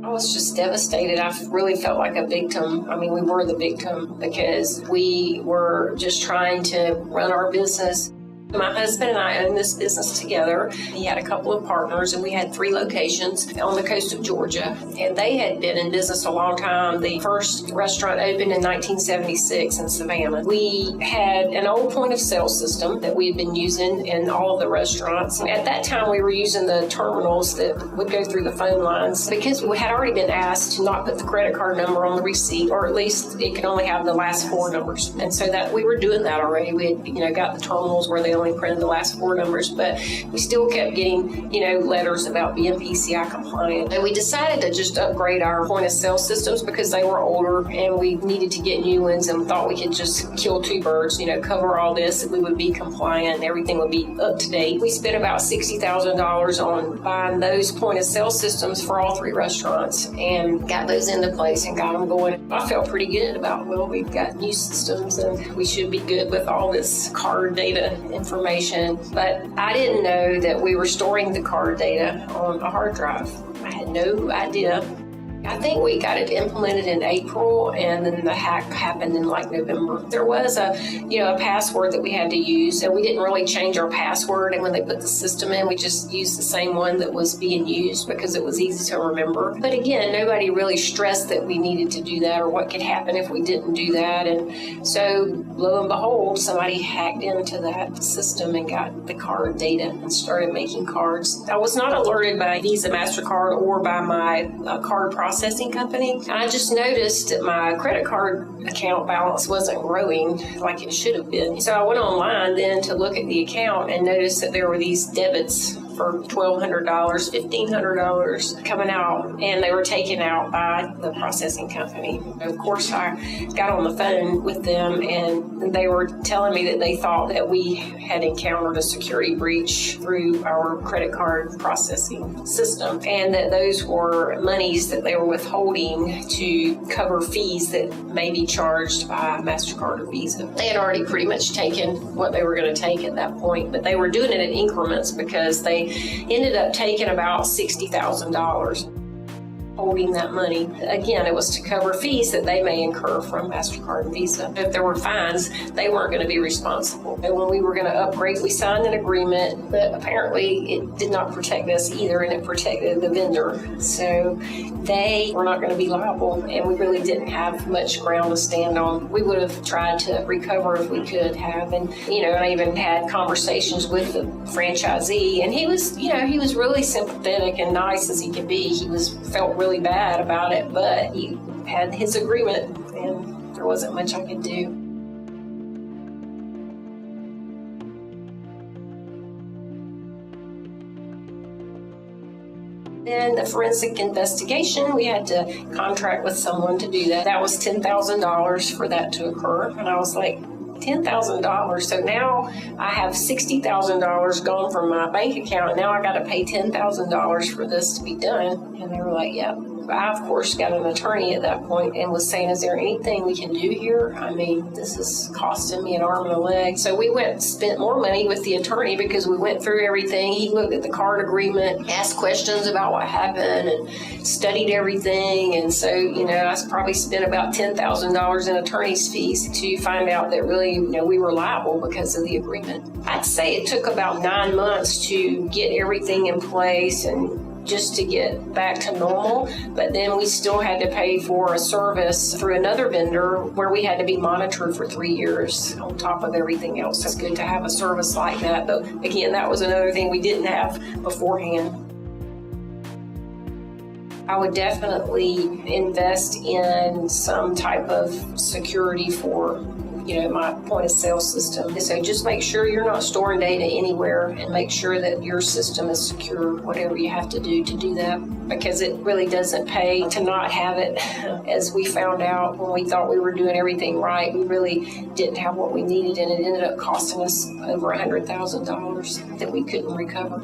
I was just devastated. I really felt like a victim. I mean, we were the victim because we were just trying to run our business. My husband and I owned this business together. He had a couple of partners, and we had 3 locations on the coast of Georgia. And they had been in business a long time. The first restaurant opened in 1976 in Savannah. We had an old point of sale system that we had been using in all of the restaurants. At that time, we were using the terminals that would go through the phone lines because we had already been asked to not put the credit card number on the receipt, or at least it could only have the last 4 numbers. And so that we were doing that already. We had, got the terminals where they only printed the last 4 numbers, but we still kept getting, letters about being PCI compliant. And we decided to just upgrade our point of sale systems because they were older and we needed to get new ones, and thought we could just kill 2 birds, cover all this, and we would be compliant and everything would be up to date. We spent about $60,000 on buying those point of sale systems for all 3 restaurants and got those into place and got them going. I felt pretty good about, we've got new systems and we should be good with all this card data information. But I didn't know that we were storing the card data on a hard drive. I had no idea. I think we got it implemented in April, and then the hack happened in November. There was a password that we had to use, and we didn't really change our password. And when they put the system in, we just used the same one that was being used because it was easy to remember. But again, nobody really stressed that we needed to do that or what could happen if we didn't do that. And so, lo and behold, somebody hacked into that system and got the card data and started making cards. I was not alerted by Visa, MasterCard, or by my card processing company. I just noticed that my credit card account balance wasn't growing like it should have been. So I went online then to look at the account and noticed that there were these debits for $1,200, $1,500 coming out, and they were taken out by the processing company. Of course, I got on the phone with them, and they were telling me that they thought that we had encountered a security breach through our credit card processing system, and that those were monies that they were withholding to cover fees that may be charged by MasterCard or Visa. They had already pretty much taken what they were going to take at that point, but they were doing it in increments because they ended up taking about $60,000. Holding that money. Again, it was to cover fees that they may incur from MasterCard and Visa. If there were fines, they weren't going to be responsible. And when we were going to upgrade, we signed an agreement, but apparently it did not protect us either, and it protected the vendor. So they were not going to be liable, and we really didn't have much ground to stand on. We would have tried to recover if we could have. And, I even had conversations with the franchisee, and he was really sympathetic and nice as he could be. He felt really bad about it, but he had his agreement and there wasn't much I could do. Then the forensic investigation, we had to contract with someone to do that. That was $10,000 for that to occur. And I was like, $10,000. So now I have $60,000 gone from my bank account, and now I got to pay $10,000 for this to be done. And they were like, yep. I, of course, got an attorney at that point and was saying, is there anything we can do here? I mean, this is costing me an arm and a leg. So we went and spent more money with the attorney because we went through everything. He looked at the card agreement, asked questions about what happened, and studied everything. And so, I probably spent about $10,000 in attorney's fees to find out that really, we were liable because of the agreement. I'd say it took about 9 months to get everything in place and just to get back to normal, but then we still had to pay for a service through another vendor where we had to be monitored for 3 years on top of everything else. It's good to have a service like that, but again, that was another thing we didn't have beforehand. I would definitely invest in some type of security for my point of sale system. So just make sure you're not storing data anywhere, and make sure that your system is secure, whatever you have to do that, because it really doesn't pay to not have it. As we found out when we thought we were doing everything right, we really didn't have what we needed, and it ended up costing us over $100,000 that we couldn't recover.